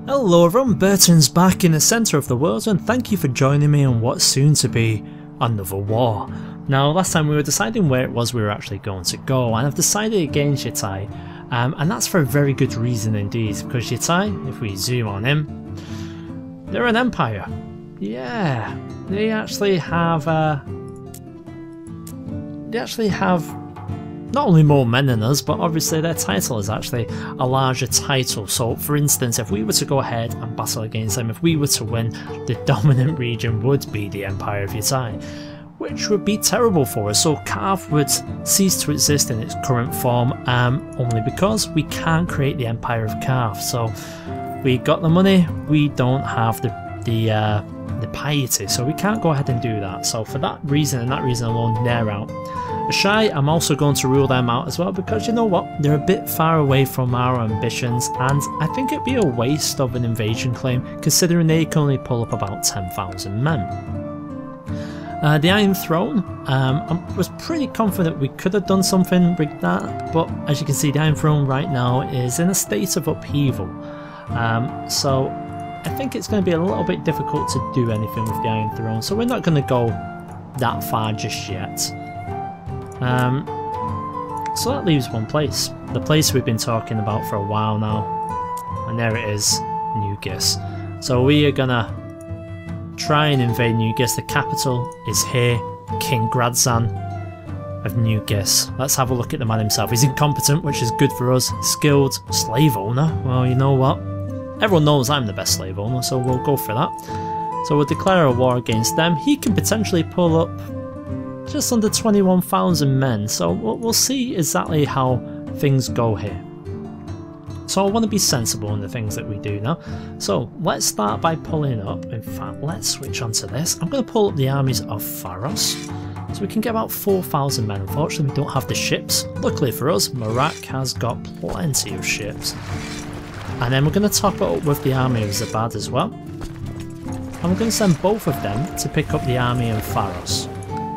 Hello everyone, Burton's back in the centre of the world and thank you for joining me on what's soon to be another war. Now last time we were deciding where it was we were actually going to go, and I've decided against Yitai, and that's for a very good reason indeed, because Yitai, if we zoom on him, they're an empire. Yeah, they actually have not only more men than us, but obviously their title is actually a larger title. So for instance, if we were to go ahead and battle against them, if we were to win, the dominant region would be the Empire of Yitai, which would be terrible for us. So Qarth would cease to exist in its current form, only because we can't create the Empire of Qarth. So we got the money, we don't have the piety, so we can't go ahead and do that. So for that reason and that reason alone, they're out. Ashai, I'm also going to rule them out as well, because you know what, they're a bit far away from our ambitions, and I think it'd be a waste of an invasion claim considering they can only pull up about 10,000 men. The Iron Throne, I was pretty confident we could have done something with that, but as you can see, the Iron Throne right now is in a state of upheaval, so I think it's going to be a little bit difficult to do anything with the Iron Throne, so we're not going to go that far just yet. So that leaves one place, the place we've been talking about for a while now, and there it is, New Gis. So we are gonna try and invade New Gis. The capital is here, King Gradzan of New Gis. Let's have a look at the man himself. He's incompetent, which is good for us. Skilled slave owner. Well, you know what? Everyone knows I'm the best slave owner, so we'll go for that. So we'll declare a war against them. He can potentially pull up just under 21,000 men, so we'll see exactly how things go here. So I want to be sensible in the things that we do now. So let's start by pulling up, in fact let's switch on to this. I'm going to pull up the armies of Pharos, so we can get about 4,000 men. Unfortunately we don't have the ships. Luckily for us, Marak has got plenty of ships. And then we're going to top it up with the army of Zabad as well. And we're going to send both of them to pick up the army of Pharos.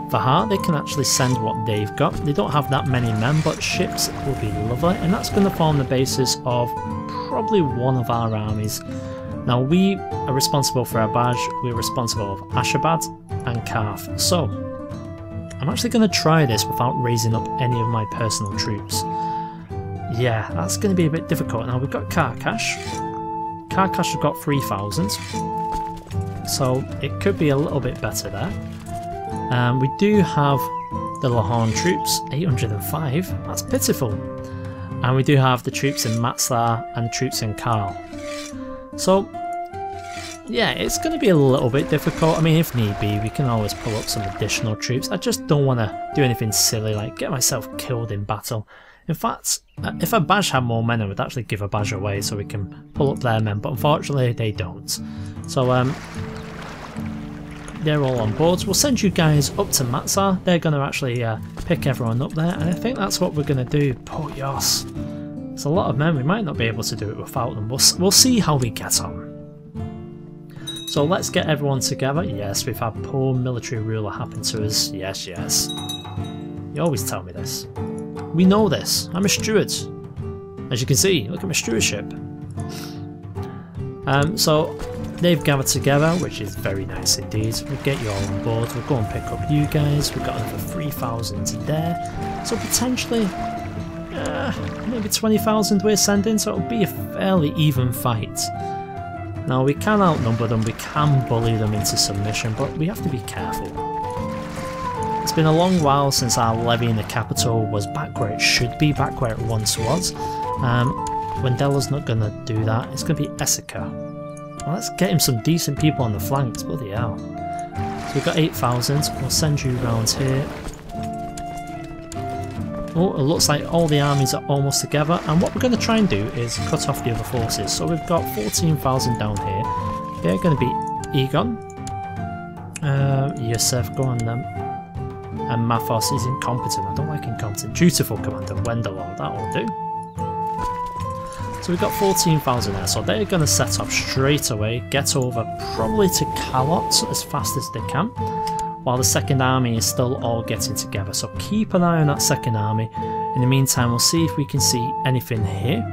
For her, they can actually send what they've got. They don't have that many men, but ships will be lovely, and that's going to form the basis of probably one of our armies. Now we are responsible for Abaj, we're responsible of Ashabad and Qarth. So I'm actually going to try this without raising up any of my personal troops. Yeah, that's going to be a bit difficult. Now we've got Karkash. Karkash has got 3,000, so it could be a little bit better there. We do have the Lahorn troops, 805, that's pitiful. And we do have the troops in Matsar and the troops in Karl. So, yeah, it's going to be a little bit difficult. I mean, if need be, we can always pull up some additional troops. I just don't want to do anything silly like get myself killed in battle. In fact, if Abaj had more men, I would actually give Abaj away so we can pull up their men, but unfortunately they don't. So, they're all on board. We'll send you guys up to Matsar. They're going to actually pick everyone up there, and I think that's what we're going to do. Port Yos. It's a lot of men. We might not be able to do it without them. We'll see how we get on. So let's get everyone together. Yes, we've had poor military ruler happen to us. Yes, yes. You always tell me this. We know this. I'm a steward. As you can see, look at my stewardship. So they've gathered together, which is very nice indeed. We'll get you all on board. We'll go and pick up you guys. We've got another 3,000 there. So potentially, maybe 20,000 we're sending, so it'll be a fairly even fight. Now we can outnumber them, we can bully them into submission, but we have to be careful. It's been a long while since our levy in the capital was back where it should be, back where it once was. Wendella's not going to do that. It's going to be Essica. Well, let's get him some decent people on the flanks, bloody hell. So we've got 8,000, we'll send you round here. Oh, it looks like all the armies are almost together, and what we're going to try and do is cut off the other forces. So we've got 14,000 down here. They're going to be Egon, Yosef, go on then. And Mathos is incompetent. I don't like incompetent. Dutiful Commander, Wendelor, that will do. So we've got 14,000 there, so they're going to set off straight away, get over probably to Kalot as fast as they can, while the second army is still all getting together. So keep an eye on that second army. In the meantime, we'll see if we can see anything here.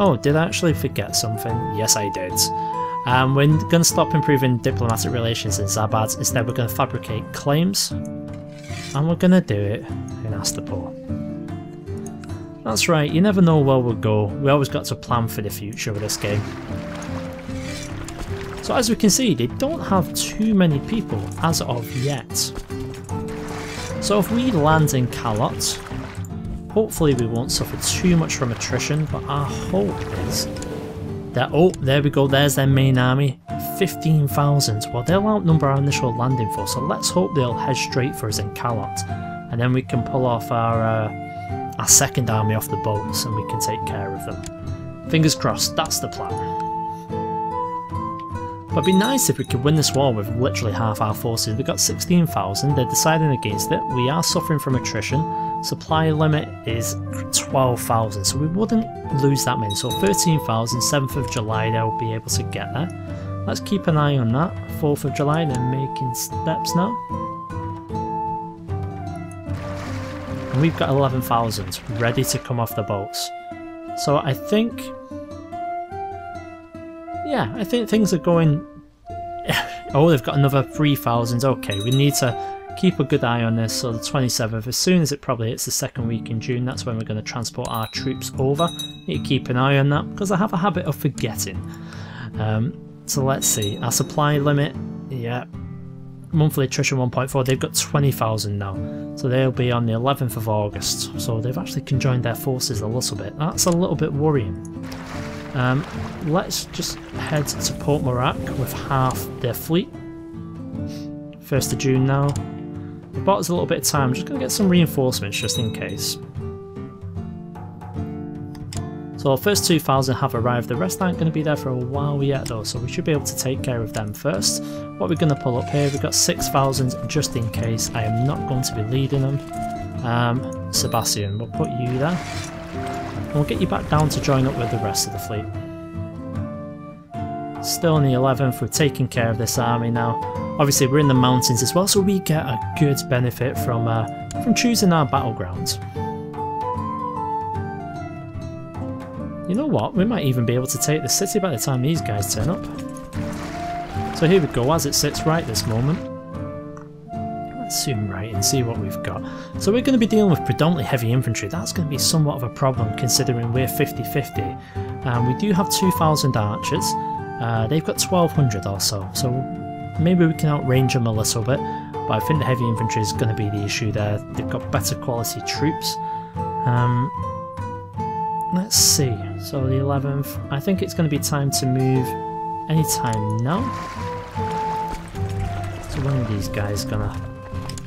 Oh, did I actually forget something? Yes, I did. We're going to stop improving diplomatic relations in Zabad. Instead, we're going to fabricate claims. And we're going to do it in Astapor. That's right, you never know where we'll go. We always got to plan for the future with this game. So as we can see, they don't have too many people as of yet. So if we land in Qarth, hopefully we won't suffer too much from attrition, but our hope is that, oh, there we go, there's their main army, 15,000. Well, they'll outnumber our initial landing force, so let's hope they'll head straight for us in Qarth, and then we can pull off our second army off the boats and we can take care of them. Fingers crossed, that's the plan. But it'd be nice if we could win this war with literally half our forces. We've got 16,000, they're deciding against it, we are suffering from attrition, supply limit is 12,000, so we wouldn't lose that many. So 13,000, 7th of July they'll be able to get there. Let's keep an eye on that. 4th of July, they're making steps now. And we've got 11,000 ready to come off the boats. So I think... yeah, I think things are going... oh, they've got another 3,000. Okay, we need to keep a good eye on this. So the 27th, as soon as it probably hits the second week in June, that's when we're going to transport our troops over. Need to keep an eye on that, because I have a habit of forgetting. So let's see, our supply limit, yeah, monthly attrition 1.4, they've got 20,000 now. So they'll be on the 11th of August. So they've actually conjoined their forces a little bit. That's a little bit worrying. Let's just head to Port Morak with half their fleet. 1st of June now. They bought us a little bit of time. I'm just going to get some reinforcements just in case. So our first 2,000 have arrived. The rest aren't going to be there for a while yet though, so we should be able to take care of them first. What we're going to pull up here, we've got 6,000 just in case. I am not going to be leading them. Sebastian, we'll put you there. And we'll get you back down to join up with the rest of the fleet. Still in the 11th, we're taking care of this army now. Obviously we're in the mountains as well, so we get a good benefit from choosing our battlegrounds. You know what, we might even be able to take the city by the time these guys turn up. So here we go, as it sits right this moment. Let's zoom right and see what we've got. So we're going to be dealing with predominantly heavy infantry. That's going to be somewhat of a problem considering we're 50-50. We do have 2,000 archers. They've got 1,200 or so. So maybe we can outrange them a little bit. But I think the heavy infantry is going to be the issue there. They've got better quality troops. Let's see. So the 11th. I think it's going to be time to move anytime now. So when are these guys going to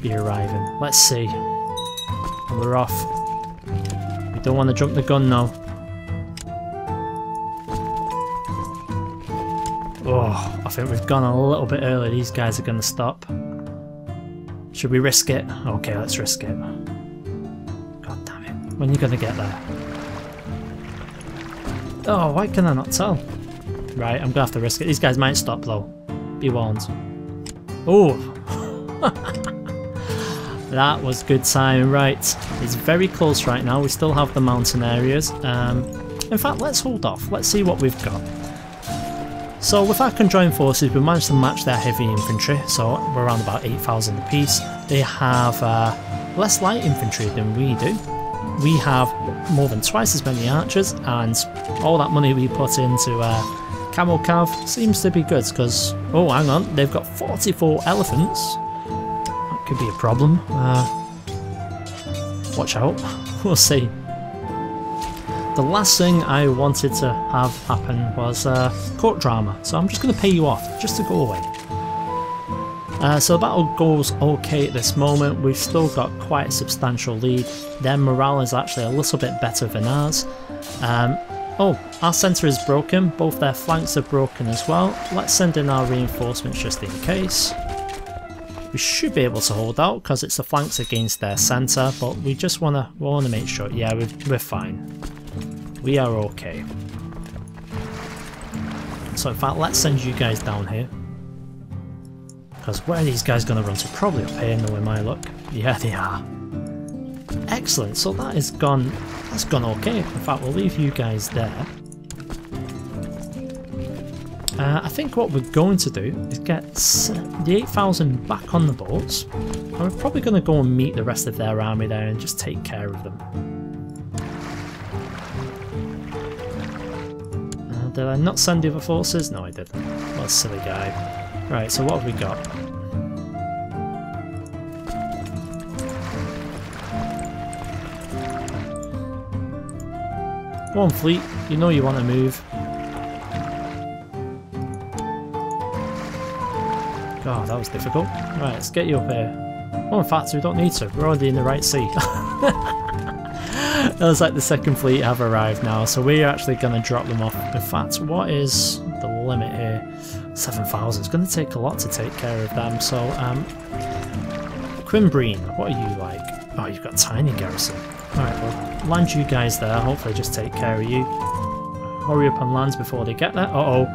be arriving? Let's see. And we're off. We don't want to jump the gun now. Oh, I think we've gone a little bit early. These guys are going to stop. Should we risk it? Okay, let's risk it. God damn it. When are you going to get there? Oh, why can I not tell? Right, I'm going to have to risk it. These guys might stop though. Be warned. Oh! That was good timing. Right, it's very close right now. We still have the mountain areas. In fact, let's hold off. Let's see what we've got. So with our conjoined forces, we managed to match their heavy infantry. So we're around about 8,000 apiece. They have less light infantry than we do. We have more than twice as many archers, and all that money we put into camel cav seems to be good because, oh hang on, they've got 44 elephants. That could be a problem. Watch out, we'll see. The last thing I wanted to have happen was court drama, so I'm just going to pay you off just to go away. So the battle goes okay at this moment. We've still got quite a substantial lead. Their morale is actually a little bit better than ours. Oh, our centre is broken. Both their flanks are broken as well. Let's send in our reinforcements just in case. We should be able to hold out because it's the flanks against their centre, but we just want to make sure. Yeah, we're fine. We are okay. So in fact, let's send you guys down here. Because where are these guys going to run to? Probably up here, knowing my luck. Yeah, they are. Excellent, so that's gone okay. In fact, we'll leave you guys there. I think what we're going to do is get the 8,000 back on the boats. And we're probably going to go and meet the rest of their army there and just take care of them. Did I not send the other forces? No, I didn't. What a silly guy. Right, so what have we got? One fleet, you know you want to move. God, that was difficult. Right, let's get you up here. Oh, in fact, we don't need to. We're already in the right sea. It looks like the second fleet have arrived now, so we're actually going to drop them off. In fact, what is the limit here? 7,000. It's going to take a lot to take care of them. So, Quimbrine, what are you like? Oh, you've got a tiny garrison. Alright, well, land you guys there. Hopefully just take care of you. Hurry up and land before they get there. Uh-oh.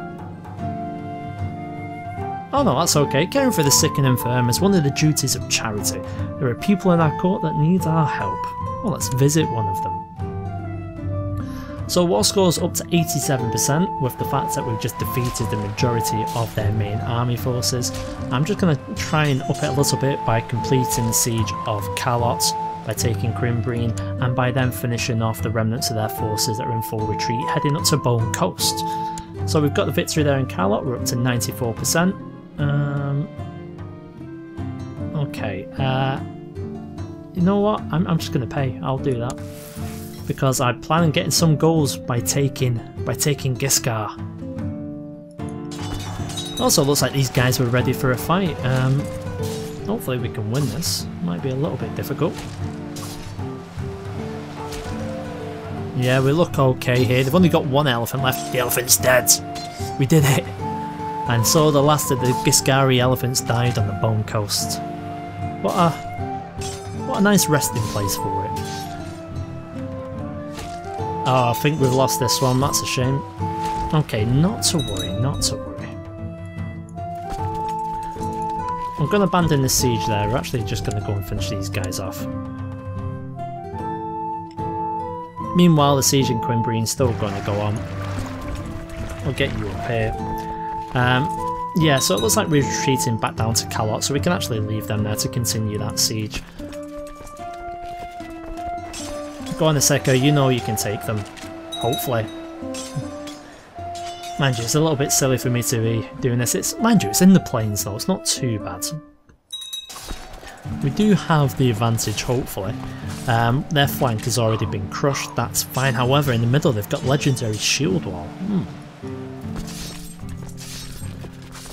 Oh no, that's okay. Caring for the sick and infirm is one of the duties of charity. There are people in our court that need our help. Well, let's visit one of them. So war score's up to 87% with the fact that we've just defeated the majority of their main army forces. I'm just going to try and up it a little bit by completing the siege of Qarth, by taking Quimbrine, and by then finishing off the remnants of their forces that are in full retreat, heading up to Bone Coast. So we've got the victory there in Qarth, we're up to 94%. Okay, you know what, I'm just going to pay, I'll do that. Because I plan on getting some goals by taking Giscar. Also looks like these guys were ready for a fight. Hopefully we can win this. Might be a little bit difficult. Yeah, we look okay here. They've only got one elephant left. The elephant's dead. We did it. And so the last of the Giscari elephants died on the Bone Coast. What a nice resting place for it. Oh, I think we've lost this one. That's a shame. Okay, not to worry, not to worry. I'm going to abandon the siege there. We're actually just going to go and finish these guys off. Meanwhile, the siege in Quimbrine's still going to go on. We'll get you up here. Yeah, so it looks like we're retreating back down to Qarth, so we can actually leave them there to continue that siege. Go on, Iseko, you know you can take them. Hopefully. Mind you, it's a little bit silly for me to be doing this. Mind you, it's in the plains though, it's not too bad. We do have the advantage, hopefully. Their flank has already been crushed, that's fine. However, in the middle they've got legendary shield wall.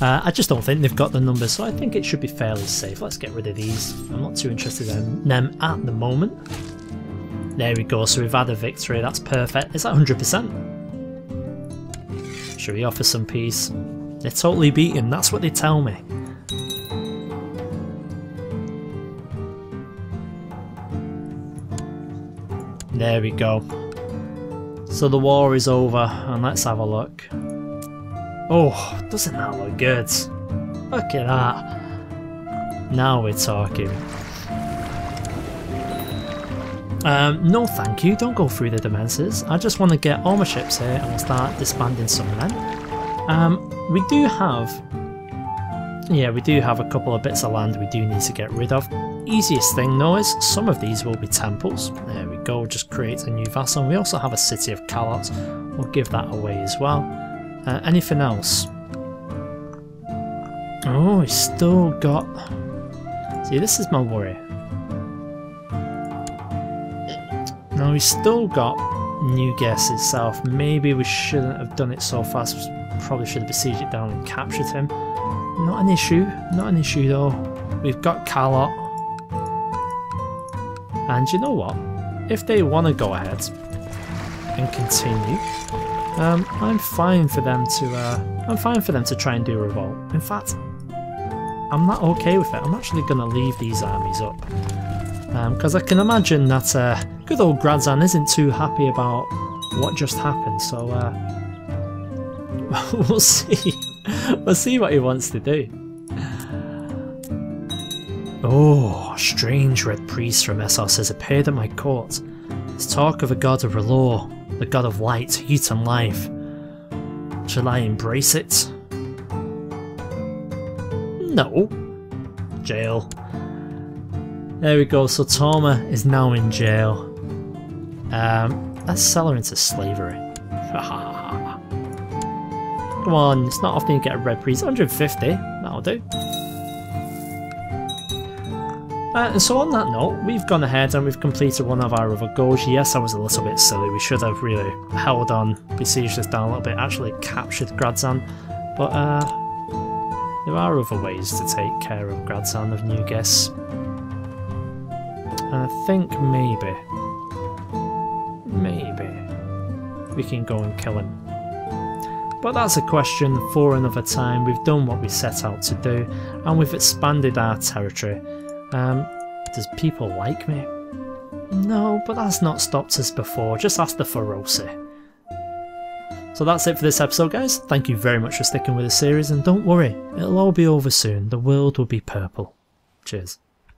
I just don't think they've got the numbers, so I think it should be fairly safe. Let's get rid of these. I'm not too interested in them at the moment. There we go, so we've had a victory, that's perfect. Is that 100%? Should we offer some peace? They're totally beaten, that's what they tell me. There we go. So the war is over, and let's have a look. Oh, doesn't that look good? Look at that. Now we're talking. No thank you, don't go through the Dimensions. I just want to get all my ships here and we'll start disbanding some men. We do have a couple of bits of land we do need to get rid of. Easiest thing though is some of these will be temples. There we go, just create a new vassal. And we also have a city of Qarth. We'll give that away as well. Anything else? Oh, he's still got... See, this is my worry. Now he's still got New Guess itself. Maybe we shouldn't have done it so fast. Probably should have besieged it down and captured him. Not an issue. Not an issue though. We've got Qarth. And you know what? If they want to go ahead and continue, I'm fine for them to try and do a revolt. In fact, I'm not okay with it. I'm actually going to leave these armies up. Because I can imagine that good old Gradzan isn't too happy about what just happened, so we'll see. We'll see what he wants to do. Oh, a strange red priest from Essos has appeared at my court. There's talk of a god of Relore, the god of light, heat and life. Shall I embrace it? No. Jail. There we go, so Torma is now in jail. Let's sell her into slavery. Come on, it's not often you get a red priest. 150, that'll do. And so on that note, we've gone ahead and we've completed one of our other goals. Yes, I was a little bit silly. We should have really held on, besieged this down a little bit, actually captured Gradzan. But there are other ways to take care of Gradzan of New Guess. And I think maybe we can go and kill him. But that's a question for another time. We've done what we set out to do, and we've expanded our territory. Does people like me? No, but that's not stopped us before. Just ask the Feroci. So that's it for this episode, guys. Thank you very much for sticking with the series, and don't worry, it'll all be over soon. The world will be purple. Cheers.